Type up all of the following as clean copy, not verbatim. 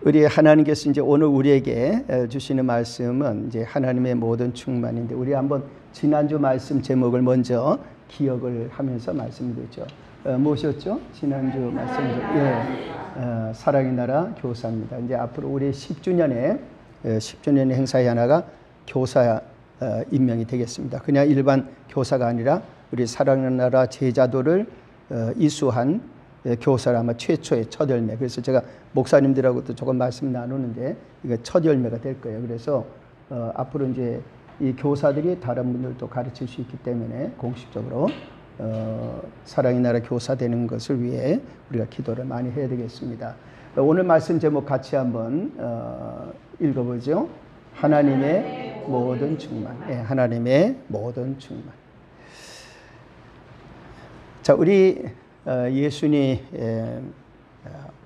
우리 하나님께서 이제 오늘 우리에게 주시는 말씀은 이제 하나님의 모든 충만인데, 우리 한번 지난주 말씀 제목을 먼저 기억을 하면서 말씀드렸죠. 무엇이었죠? 지난주 말씀, 사랑의 나라 교사입니다. 이제 앞으로 우리 10주년의 행사의 하나가 교사 임명이 되겠습니다. 그냥 일반 교사가 아니라 우리 사랑의 나라 제자도를 이수한 교사라 아마 최초의 첫 열매. 그래서 제가 목사님들하고도 조금 말씀 나누는데 이게 첫 열매가 될 거예요. 그래서 앞으로 이제 이 교사들이 다른 분들도 가르칠 수 있기 때문에 공식적으로 사랑의 나라 교사 되는 것을 위해 우리가 기도를 많이 해야 되겠습니다. 오늘 말씀 제목 같이 한번 읽어보죠. 하나님의 모든 충만. 하나님의 모든 충만. 자, 우리 예수님,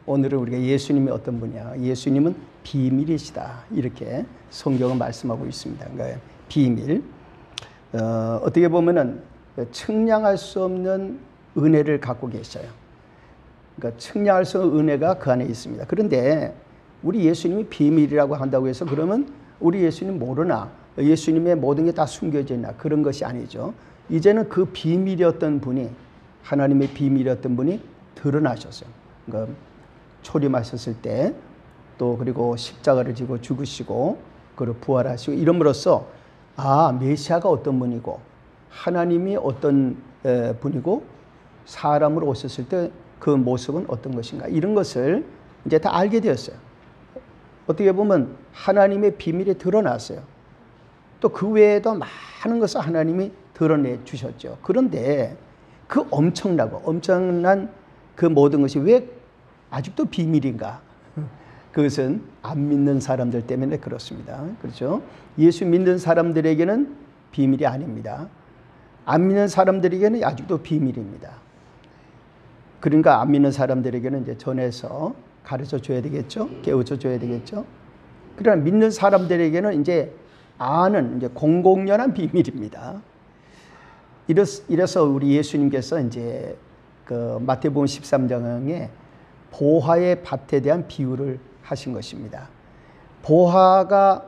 오늘은 우리가 예수님이 어떤 분이야? 예수님은 비밀이시다, 이렇게 성경은 말씀하고 있습니다. 그러니까 비밀. 어떻게 보면은 측량할 수 없는 은혜를 갖고 계셔요. 그러니까 측량할 수 없는 은혜가 그 안에 있습니다. 그런데 우리 예수님이 비밀이라고 한다고 해서 그러면 우리 예수님 모르나? 예수님의 모든 게 다 숨겨져 있나? 그런 것이 아니죠. 이제는 그 비밀이었던 분이, 하나님의 비밀이었던 분이 드러나셨어요. 그러니까 초림하셨을 때, 또 그리고 십자가를 지고 죽으시고 그리고 부활하시고 이름으로써 메시아가 어떤 분이고 하나님이 어떤 분이고 사람으로 오셨을 때 그 모습은 어떤 것인가, 이런 것을 이제 다 알게 되었어요. 어떻게 보면 하나님의 비밀이 드러났어요. 또 그 외에도 많은 것을 하나님이 드러내 주셨죠. 그런데 그 엄청난 그 모든 것이 왜 아직도 비밀인가? 그것은 안 믿는 사람들 때문에 그렇습니다. 그렇죠? 예수 믿는 사람들에게는 비밀이 아닙니다. 안 믿는 사람들에게는 아직도 비밀입니다. 그러니까 안 믿는 사람들에게는 이제 전해서 가르쳐 줘야 되겠죠? 깨우쳐 줘야 되겠죠? 그러나 믿는 사람들에게는 이제 이제 공공연한 비밀입니다. 이래서 우리 예수님께서 이제 그 마태복음 13장에 보화의 밭에 대한 비유를 하신 것입니다. 보화가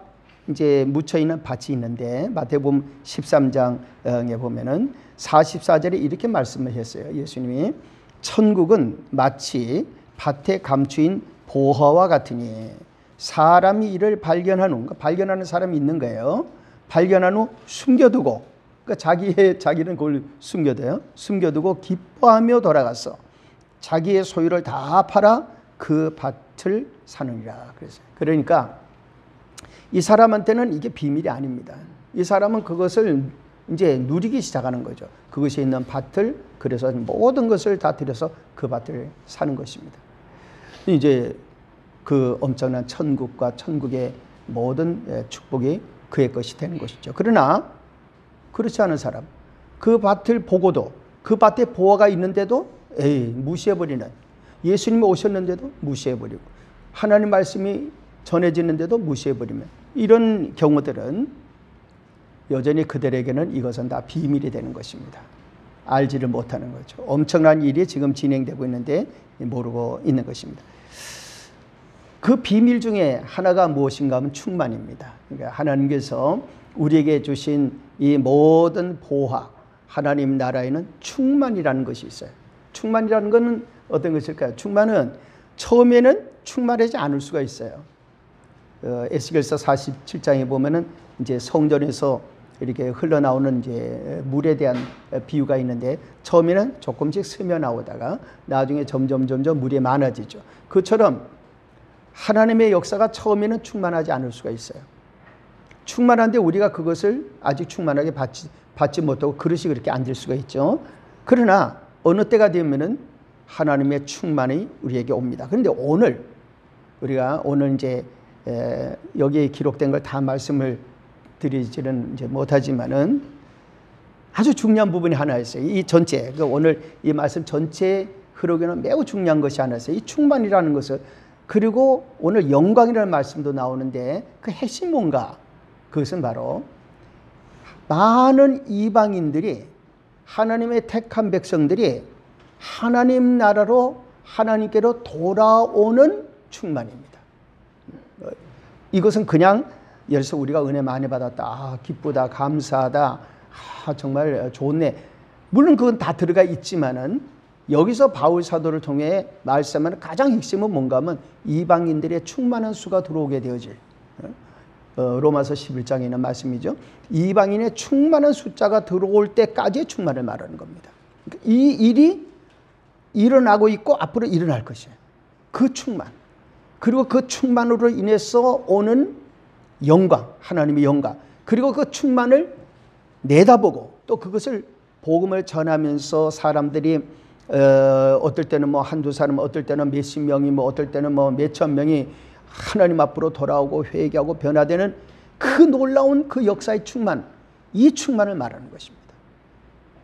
이제 묻혀 있는 밭이 있는데 마태복음 13장에 보면은 44절에 이렇게 말씀을 했어요. 예수님이 천국은 마치 밭에 감추인 보화와 같으니 사람이 이를 발견한 후, 발견하는 사람이 있는 거예요. 발견한 후 숨겨두고, 그러니까 자기는 그걸 숨겨두고 기뻐하며 돌아가서 자기의 소유를 다 팔아 그 밭을 사느니라 그랬어요. 그러니까 이 사람한테는 이게 비밀이 아닙니다. 이 사람은 그것을 이제 누리기 시작하는 거죠. 그것이 있는 밭을, 그래서 모든 것을 다 들여서 그 밭을 사는 것입니다. 이제 그 엄청난 천국과 천국의 모든 축복이 그의 것이 되는 것이죠. 그러나 그렇지 않은 사람, 그 밭을 보고도, 그 밭에 보화가 있는데도 무시해버리는, 예수님이 오셨는데도 무시해버리고, 하나님 말씀이 전해지는데도 무시해버리면, 이런 경우들은 여전히 그들에게는 이것은 다 비밀이 되는 것입니다. 알지를 못하는 거죠. 엄청난 일이 지금 진행되고 있는데 모르고 있는 것입니다. 그 비밀 중에 하나가 무엇인가 하면 충만입니다. 그러니까 하나님께서 우리에게 주신 이 모든 보화, 하나님 나라에는 충만이라는 것이 있어요. 충만이라는 것은 어떤 것일까요? 충만은 처음에는 충만하지 않을 수가 있어요. 에스겔서 47장에 보면은 이제 성전에서 이렇게 흘러나오는 이제 물에 대한 비유가 있는데, 처음에는 조금씩 스며 나오다가 나중에 점점 물이 많아지죠. 그처럼 하나님의 역사가 처음에는 충만하지 않을 수가 있어요. 충만한데 우리가 그것을 아직 충만하게 받지 못하고 그릇이 그렇게 앉을 수가 있죠. 그러나 어느 때가 되면은 하나님의 충만이 우리에게 옵니다. 그런데 우리가 오늘 이제 여기에 기록된 걸 다 말씀을 드리지는 이제 못하지만은 아주 중요한 부분이 하나 있어요. 이 전체, 오늘 이 말씀 전체 흐르기는 매우 중요한 것이 하나 있어요. 이 충만이라는 것을, 그리고 오늘 영광이라는 말씀도 나오는데 그 핵심 뭔가? 그것은 바로 많은 이방인들이, 하나님의 택한 백성들이 하나님 나라로 하나님께로 돌아오는 충만입니다. 이것은 그냥 예를 들어서 우리가 은혜 많이 받았다, 아, 기쁘다, 감사하다, 아, 정말 좋네. 물론 그건 다 들어가 있지만은 여기서 바울 사도를 통해 말씀하는 가장 핵심은 뭔가 하면 이방인들의 충만한 수가 들어오게 되어질, 로마서 11장에 있는 말씀이죠. 이방인의 충만한 숫자가 들어올 때까지의 충만을 말하는 겁니다. 그러니까 이 일이 일어나고 있고 앞으로 일어날 것이에요. 그 충만, 그리고 그 충만으로 인해서 오는 영광, 하나님의 영광, 그리고 그 충만을 내다보고 또 그것을 복음을 전하면서 사람들이 어떨 때는 뭐 한두 사람, 어떨 때는 몇십 명이, 뭐 어떨 때는 뭐 몇천 명이 하나님 앞으로 돌아오고 회개하고 변화되는 그 놀라운 그 역사의 충만, 이 충만을 말하는 것입니다.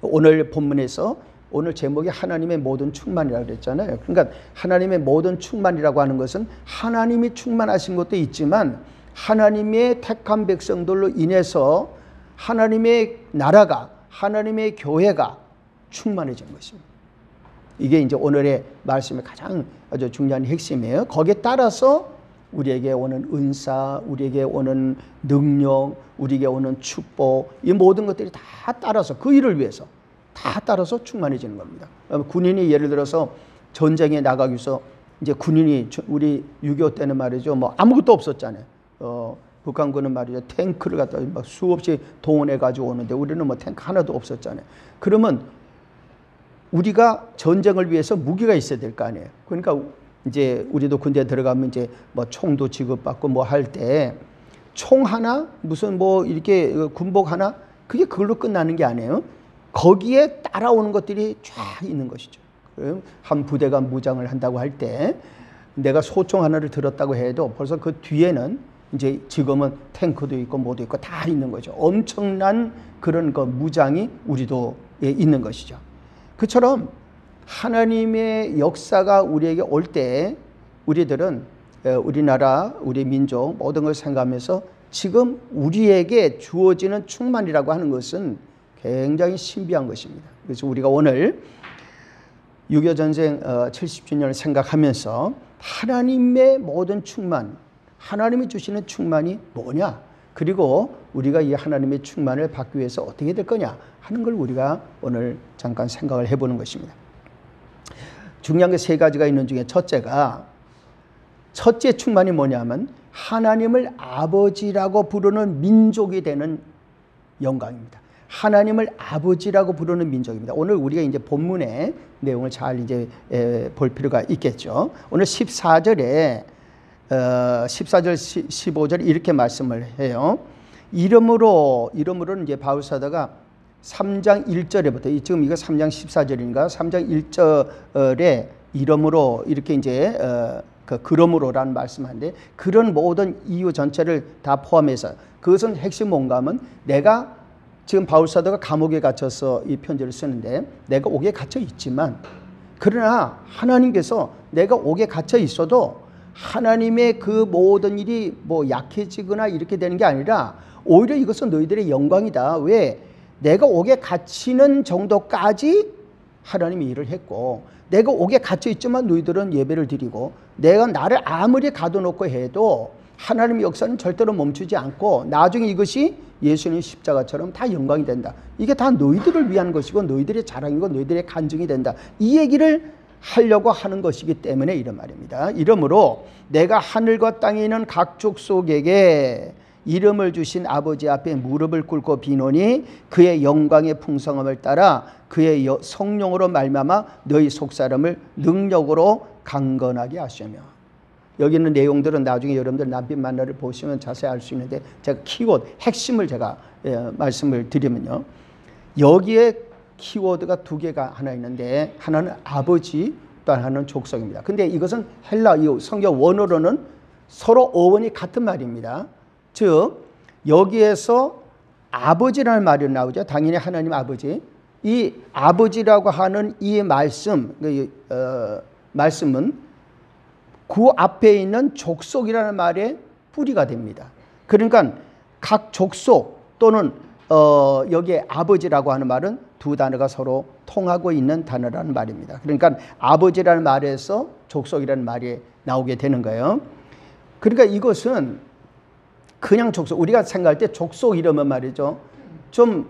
오늘 본문에서 오늘 제목이 하나님의 모든 충만이라고 그랬잖아요. 그러니까 하나님의 모든 충만이라고 하는 것은 하나님이 충만하신 것도 있지만 하나님의 택한 백성들로 인해서 하나님의 나라가, 하나님의 교회가 충만해진 것입니다. 이게 이제 오늘의 말씀의 가장 아주 중요한 핵심이에요. 거기에 따라서 우리에게 오는 은사, 우리에게 오는 능력, 우리에게 오는 축복, 이 모든 것들이 다 따라서 그 일을 위해서 다 따라서 충만해지는 겁니다. 군인이 예를 들어서 전쟁에 나가기 위해서 이제 군인이 우리 6.25 때는 말이죠, 뭐 아무것도 없었잖아요. 북한군은 말이죠, 탱크를 갖다 막 수없이 동원해 가지고 오는데 우리는 뭐 탱크 하나도 없었잖아요. 그러면 우리가 전쟁을 위해서 무기가 있어야 될 거 아니에요. 그러니까 이제 우리도 군대 들어가면 이제 뭐 총도 지급받고 뭐 할 때 총 하나, 무슨 뭐 이렇게 군복 하나, 그게 그걸로 끝나는 게 아니에요. 거기에 따라오는 것들이 쫙 있는 것이죠. 한 부대가 무장을 한다고 할 때 내가 소총 하나를 들었다고 해도 벌써 그 뒤에는 이제 지금은 탱크도 있고 뭐도 있고 다 있는 거죠. 엄청난 그런 그 무장이 우리도 있는 것이죠. 그처럼 하나님의 역사가 우리에게 올 때 우리들은 우리나라, 우리 민족 모든 걸 생각하면서 지금 우리에게 주어지는 충만이라고 하는 것은 굉장히 신비한 것입니다. 그래서 우리가 오늘 6.25 전쟁 70주년을 생각하면서 하나님의 모든 충만, 하나님이 주시는 충만이 뭐냐, 그리고 우리가 이 하나님의 충만을 받기 위해서 어떻게 될 거냐 하는 걸 우리가 오늘 잠깐 생각을 해보는 것입니다. 중요한 게 세 가지가 있는 중에 첫째 충만이 뭐냐면 하나님을 아버지라고 부르는 민족이 되는 영광입니다. 하나님을 아버지라고 부르는 민족입니다. 오늘 우리가 이제 본문의 내용을 잘 이제 볼 필요가 있겠죠. 오늘 14절, 15절 이렇게 말씀을 해요. 이름으로는 이제 바울 사도가 3장 1절에부터, 지금 이거 3장 14절인가? 3장 1절에 이름으로 이렇게 이제 그러므로라는 말씀하는데, 그런 모든 이유 전체를 다 포함해서 그것은 핵심 뭔가 하면 내가 지금 바울 사도가 감옥에 갇혀서 이 편지를 쓰는데 내가 옥에 갇혀 있지만, 그러나 하나님께서 내가 옥에 갇혀 있어도 하나님의 그 모든 일이 뭐 약해지거나 이렇게 되는 게 아니라 오히려 이것은 너희들의 영광이다. 왜? 내가 옥에 갇히는 정도까지 하나님이 일을 했고, 내가 옥에 갇혀 있지만 너희들은 예배를 드리고, 내가 나를 아무리 가둬놓고 해도 하나님의 역사는 절대로 멈추지 않고 나중에 이것이 예수님의 십자가처럼 다 영광이 된다. 이게 다 너희들을 위한 것이고 너희들의 자랑이고 너희들의 간증이 된다. 이 얘기를 하려고 하는 것이기 때문에 이런 말입니다. 이러므로 내가 하늘과 땅에 있는 각 족속에게 이름을 주신 아버지 앞에 무릎을 꿇고 비노니 그의 영광의 풍성함을 따라 그의 성령으로 말미암아 너희 속사람을 능력으로 강건하게 하시며. 여기 있는 내용들은 나중에 여러분들 남편 만나를 보시면 자세히 알 수 있는데, 제가 키워드, 핵심을 제가 말씀을 드리면요, 여기에 키워드가 두 개가 하나 있는데, 하나는 아버지, 또 하나는 족속입니다. 근데 이것은 헬라 성경 원어로는 서로 어원이 같은 말입니다. 즉 여기에서 아버지라는 말이 나오죠. 당연히 하나님 아버지. 이 아버지라고 하는 이 말씀은 그 앞에 있는 족속이라는 말의 뿌리가 됩니다. 그러니까 각 족속 또는 여기에 아버지라고 하는 말은 두 단어가 서로 통하고 있는 단어라는 말입니다. 그러니까 아버지라는 말에서 족속이라는 말이 나오게 되는 거예요. 그러니까 이것은 그냥 족속, 우리가 생각할 때 족속 이러면 말이죠, 조금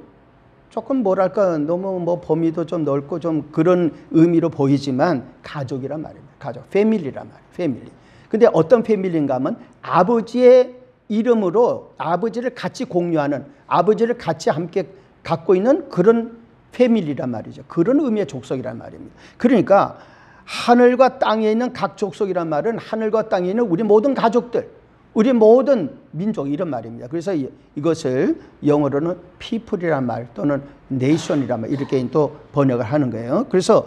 뭐랄까 너무 뭐 범위도 좀 넓고 좀 그런 의미로 보이지만 가족이란 말입니다. 가족, 패밀리란 말이에요. 패밀리. 근데 어떤 패밀리인가 하면 아버지의 이름으로 아버지를 같이 공유하는, 아버지를 같이 함께 갖고 있는 그런 패밀리란 말이죠. 그런 의미의 족속이란 말입니다. 그러니까 하늘과 땅에 있는 각 족속이란 말은 하늘과 땅에 있는 우리 모든 가족들, 우리 모든 민족 이런 말입니다. 그래서 이것을 영어로는 people이란 말 또는 nation이란 말 이렇게 또 번역을 하는 거예요. 그래서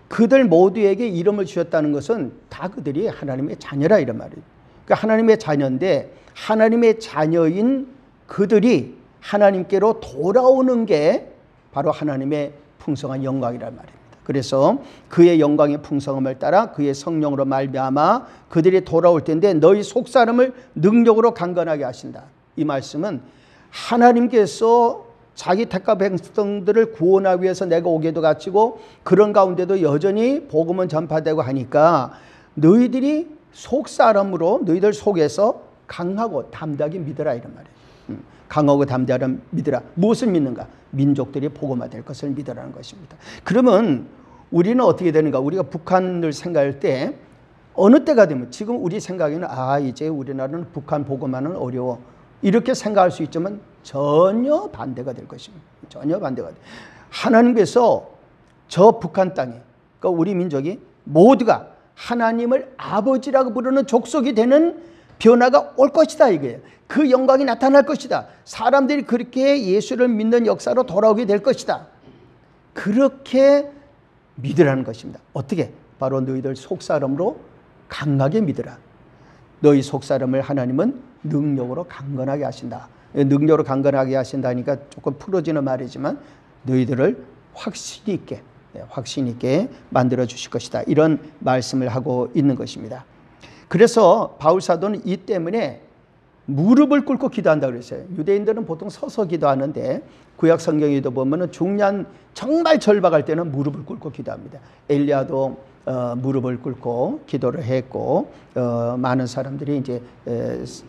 그들 모두에게 이름을 주셨다는 것은 다 그들이 하나님의 자녀라 이런 말이에요. 그러니까 하나님의 자녀인데 하나님의 자녀인 그들이 하나님께로 돌아오는 게 바로 하나님의 풍성한 영광이란 말입니다. 그래서 그의 영광의 풍성함을 따라 그의 성령으로 말미암아 그들이 돌아올 텐데 너희 속사람을 능력으로 강건하게 하신다. 이 말씀은 하나님께서 자기 택한 백성들을 구원하기 위해서 내가 오게도 갇히고 그런 가운데도 여전히 복음은 전파되고 하니까 너희들이 속사람으로 너희들 속에서 강하고 담대하게 믿어라 이런 말이에요. 강하고 담대하게 믿으라. 무엇을 믿는가? 민족들이 복음화될 것을 믿으라는 것입니다. 그러면 우리는 어떻게 되는가? 우리가 북한을 생각할 때 어느 때가 되면 지금 우리 생각에는 이제 우리나라는 북한 복음화는 어려워 이렇게 생각할 수 있지만 전혀 반대가 될 것입니다. 전혀 반대가 돼. 하나님께서 저 북한 땅에 그러니까 우리 민족이 모두가 하나님을 아버지라고 부르는 족속이 되는 변화가 올 것이다 이거예요. 그 영광이 나타날 것이다. 사람들이 그렇게 예수를 믿는 역사로 돌아오게 될 것이다. 그렇게 믿으라는 것입니다. 어떻게? 바로 너희들 속사람으로 강하게 믿으라. 너희 속사람을 하나님은 능력으로 강건하게 하신다. 능력으로 강건하게 하신다니까 조금 풀어지는 말이지만 너희들을 확신 있게 만들어 주실 것이다. 이런 말씀을 하고 있는 것입니다. 그래서 바울 사도는 이 때문에 무릎을 꿇고 기도한다고 그랬어요. 유대인들은 보통 서서 기도하는데 구약 성경에도 보면은 중요한 정말 절박할 때는 무릎을 꿇고 기도합니다. 엘리야도 무릎을 꿇고 기도를 했고 많은 사람들이 이제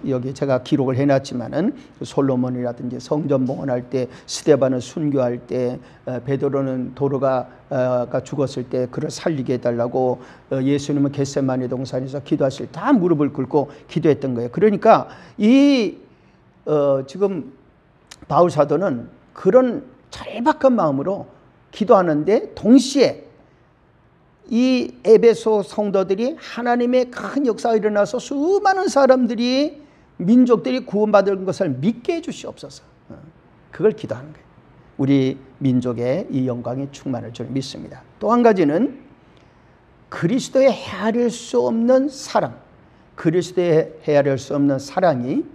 여기 제가 기록을 해놨지만은 솔로몬이라든지 성전 봉헌할 때, 스데반을 순교할 때, 베드로는 도로가 죽었을 때 그를 살리게 해달라고, 예수님은 겟세마네 동산에서 기도하실 때 다 무릎을 꿇고 기도했던 거예요. 그러니까 지금 바울 사도는 그런 절박한 마음으로 기도하는데 동시에 이 에베소 성도들이 하나님의 큰 역사가 일어나서 수많은 사람들이 민족들이 구원받은 것을 믿게 해주시옵소서. 그걸 기도하는 거예요. 우리 민족의 이 영광이 충만할 줄 믿습니다. 또 한 가지는 그리스도의 헤아릴 수 없는 사랑, 그리스도의 헤아릴 수 없는 사랑이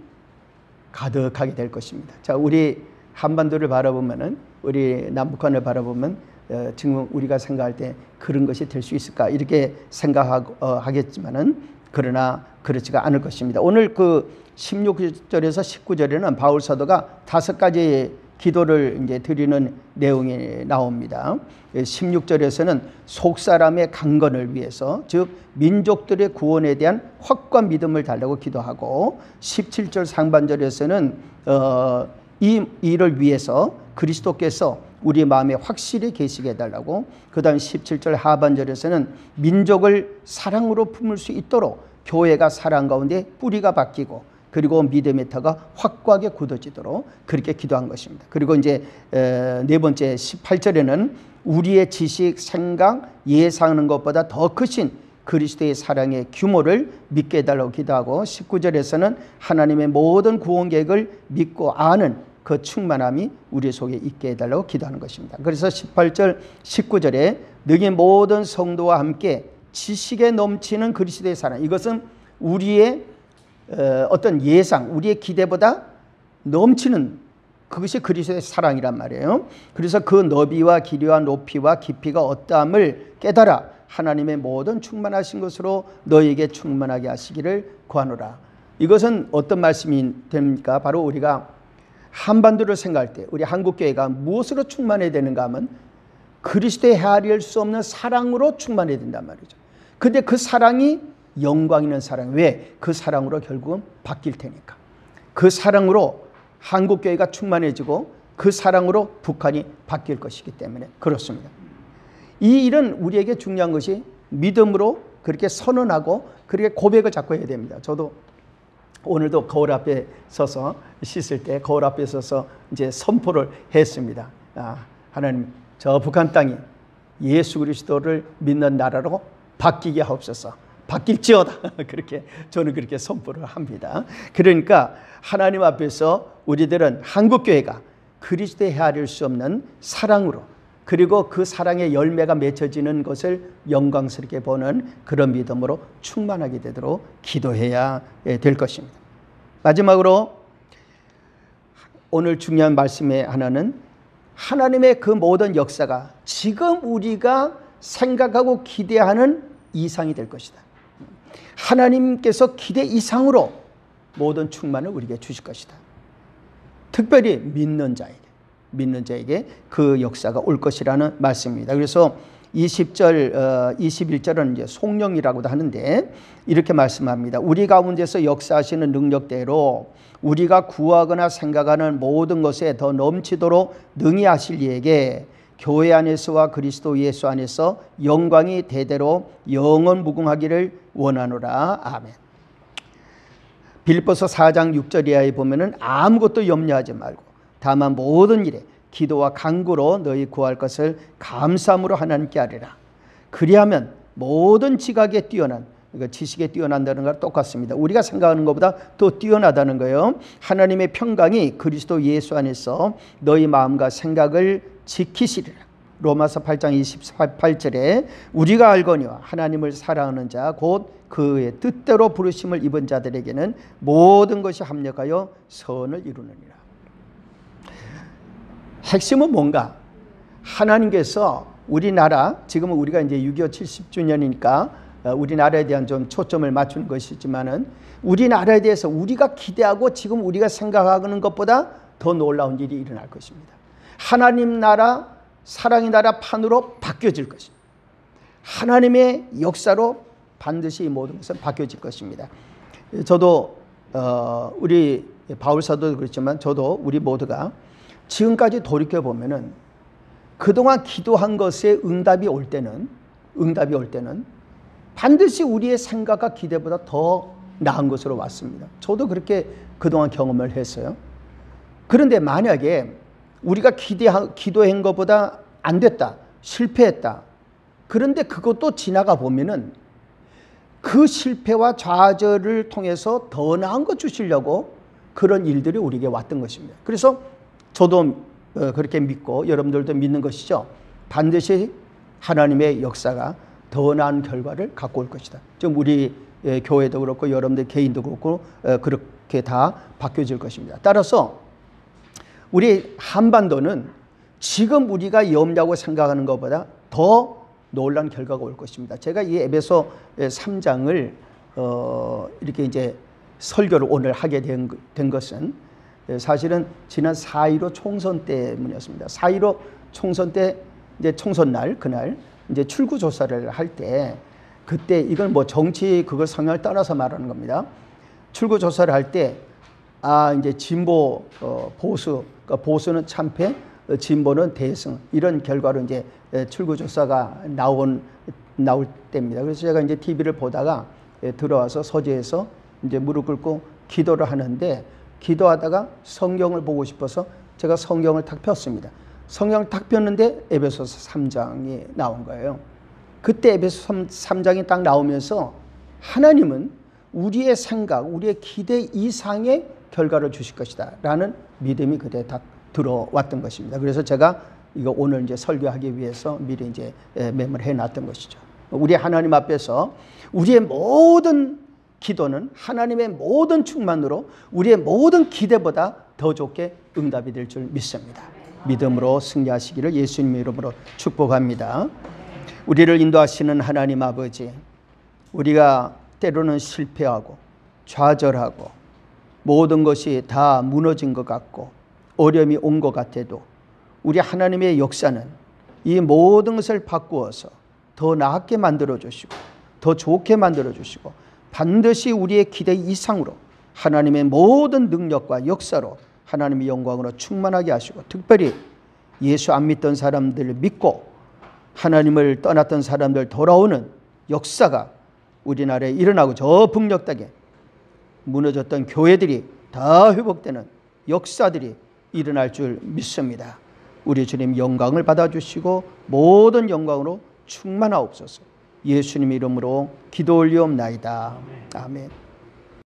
가득하게 될 것입니다. 자, 우리 한반도를 바라보면은, 우리 남북한을 바라보면 지금 우리가 생각할 때 그런 것이 될 수 있을까 이렇게 생각하겠지만은 그러나 그렇지가 않을 것입니다. 오늘 그 16절에서 19절에는 바울 사도가 5가지 기도를 이제 드리는 내용이 나옵니다. 16절에서는 속사람의 강건을 위해서, 즉 민족들의 구원에 대한 확고한 믿음을 달라고 기도하고, 17절 상반절에서는 이 일을 위해서 그리스도께서 우리 마음에 확실히 계시게 해달라고, 그 다음 17절 하반절에서는 민족을 사랑으로 품을 수 있도록 교회가 사랑 가운데 뿌리가 바뀌고, 그리고 믿음의 터가 확고하게 굳어지도록 그렇게 기도한 것입니다. 그리고 이제 네 번째 18절에는 우리의 지식, 생각, 예상하는 것보다 더 크신 그리스도의 사랑의 규모를 믿게 해달라고 기도하고, 19절에서는 하나님의 모든 구원 계획을 믿고 아는 그 충만함이 우리 속에 있게 해달라고 기도하는 것입니다. 그래서 18절, 19절에 너희 모든 성도와 함께 지식에 넘치는 그리스도의 사랑, 이것은 우리의 어떤 예상, 우리의 기대보다 넘치는 그것이 그리스도의 사랑이란 말이에요. 그래서 그 너비와 길이와 높이와 깊이가 어떠함을 깨달아 하나님의 모든 충만하신 것으로 너희에게 충만하게 하시기를 구하노라. 이것은 어떤 말씀이 됩니까? 바로 우리가 한반도를 생각할 때 우리 한국교회가 무엇으로 충만해야 되는가 하면 그리스도의 헤아릴 수 없는 사랑으로 충만해야 된단 말이죠. 근데 그 사랑이 영광 있는 사랑. 왜? 그 사랑으로 결국은 바뀔 테니까. 그 사랑으로 한국교회가 충만해지고 그 사랑으로 북한이 바뀔 것이기 때문에 그렇습니다. 이 일은 우리에게 중요한 것이 믿음으로 그렇게 선언하고 그렇게 고백을 자꾸 해야 됩니다. 저도 오늘도 거울 앞에 서서 씻을 때 거울 앞에 서서 이제 선포를 했습니다. 하나님, 저 북한 땅이 예수 그리스도를 믿는 나라로 바뀌게 하옵소서. 바뀔지어다. 그렇게 저는 그렇게 선포를 합니다. 그러니까 하나님 앞에서 우리들은 한국교회가 그리스도에 헤아릴 수 없는 사랑으로, 그리고 그 사랑의 열매가 맺혀지는 것을 영광스럽게 보는 그런 믿음으로 충만하게 되도록 기도해야 될 것입니다. 마지막으로 오늘 중요한 말씀의 하나는 하나님의 그 모든 역사가 지금 우리가 생각하고 기대하는 이상이 될 것이다. 하나님께서 기대 이상으로 모든 충만을 우리에게 주실 것이다. 특별히 믿는 자에게 그 역사가 올 것이라는 말씀입니다. 그래서 20절, 21절은 이제 송영이라고도 하는데 이렇게 말씀합니다. 우리 가운데서 역사하시는 능력대로 우리가 구하거나 생각하는 모든 것에 더 넘치도록 능히 하실 이에게 교회 안에서와 그리스도 예수 안에서 영광이 대대로 영원 무궁하기를 원하노라. 아멘. 빌립보서 4장 6절 이하에 보면은 아무것도 염려하지 말고 다만 모든 일에 기도와 간구로 너희 구할 것을 감사함으로 하나님께 아뢰라. 그리하면 모든 지각에 뛰어난, 지식에 뛰어난다는 거랑 똑같습니다. 우리가 생각하는 것보다 더 뛰어나다는 거예요. 하나님의 평강이 그리스도 예수 안에서 너희 마음과 생각을 지키시리라. 로마서 8장 28절에 우리가 알거니와 하나님을 사랑하는 자 곧 그의 뜻대로 부르심을 입은 자들에게는 모든 것이 합력하여 선을 이루느니라. 핵심은 뭔가? 하나님께서 우리나라, 지금은 우리가 이제 6.25 70주년이니까 우리나라에 대한 좀 초점을 맞추는 것이지만은 우리나라에 대해서 우리가 기대하고 지금 우리가 생각하는 것보다 더 놀라운 일이 일어날 것입니다. 하나님 나라, 사랑의 나라 판으로 바뀌어질 것입니다. 하나님의 역사로 반드시 이 모든 것은 바뀌어질 것입니다. 저도 우리 바울사도 그렇지만 저도 우리 모두가 지금까지 돌이켜보면은 그동안 기도한 것에 응답이 올 때는 반드시 우리의 생각과 기대보다 더 나은 것으로 왔습니다. 저도 그렇게 그동안 경험을 했어요. 그런데 만약에 우리가 기도한 것보다 안 됐다, 실패했다. 그런데 그것도 지나가 보면은 그 실패와 좌절을 통해서 더 나은 것 주시려고 그런 일들이 우리에게 왔던 것입니다. 그래서 저도 그렇게 믿고 여러분들도 믿는 것이죠. 반드시 하나님의 역사가 더 나은 결과를 갖고 올 것이다. 지금 우리 교회도 그렇고 여러분들 개인도 그렇고 그렇게 다 바뀌어질 것입니다. 따라서 우리 한반도는 지금 우리가 염려하고 생각하는 것보다 더 놀라운 결과가 올 것입니다. 제가 이 에베소 3장을 이렇게 이제 설교를 오늘 하게 된 것은 사실은 지난 4.15 총선 때문이었습니다. 4.15 총선 때 이제 총선날 그날 이제 출구 조사를 할 때 그때 이건 뭐 정치 그걸 성향을 떠나서 말하는 겁니다. 출구 조사를 할 때 이제 진보 보수, 그러니까 보수는 참패, 진보는 대승 이런 결과로 이제 출구 조사가 나올 때입니다. 그래서 제가 이제 TV를 보다가 들어와서 서재에서 이제 무릎 꿇고 기도를 하는데 기도하다가 성경을 보고 싶어서 제가 성경을 탁 폈습니다. 성경을 탁 폈는데 에베소서 3장이 나온 거예요. 그때 에베소 3장이 딱 나오면서 하나님은 우리의 생각, 우리의 기대 이상의 결과를 주실 것이다 라는 믿음이 그때 딱 들어왔던 것입니다. 그래서 제가 이거 오늘 이제 설교하기 위해서 미리 이제 메모를 해놨던 것이죠. 우리 하나님 앞에서 우리의 모든 기도는 하나님의 모든 충만으로 우리의 모든 기대보다 더 좋게 응답이 될 줄 믿습니다. 믿음으로 승리하시기를 예수님의 이름으로 축복합니다. 우리를 인도하시는 하나님 아버지, 우리가 때로는 실패하고 좌절하고 모든 것이 다 무너진 것 같고 어려움이 온 것 같아도 우리 하나님의 역사는 이 모든 것을 바꾸어서 더 나았게 만들어 주시고 더 좋게 만들어 주시고 반드시 우리의 기대 이상으로 하나님의 모든 능력과 역사로 하나님의 영광으로 충만하게 하시고, 특별히 예수 안 믿던 사람들을 믿고 하나님을 떠났던 사람들 돌아오는 역사가 우리나라에 일어나고, 저 북녘 땅에 무너졌던 교회들이 다 회복되는 역사들이 일어날 줄 믿습니다. 우리 주님 영광을 받아주시고 모든 영광으로 충만하옵소서. 예수님 이름으로 기도 올리옵나이다. 아멘.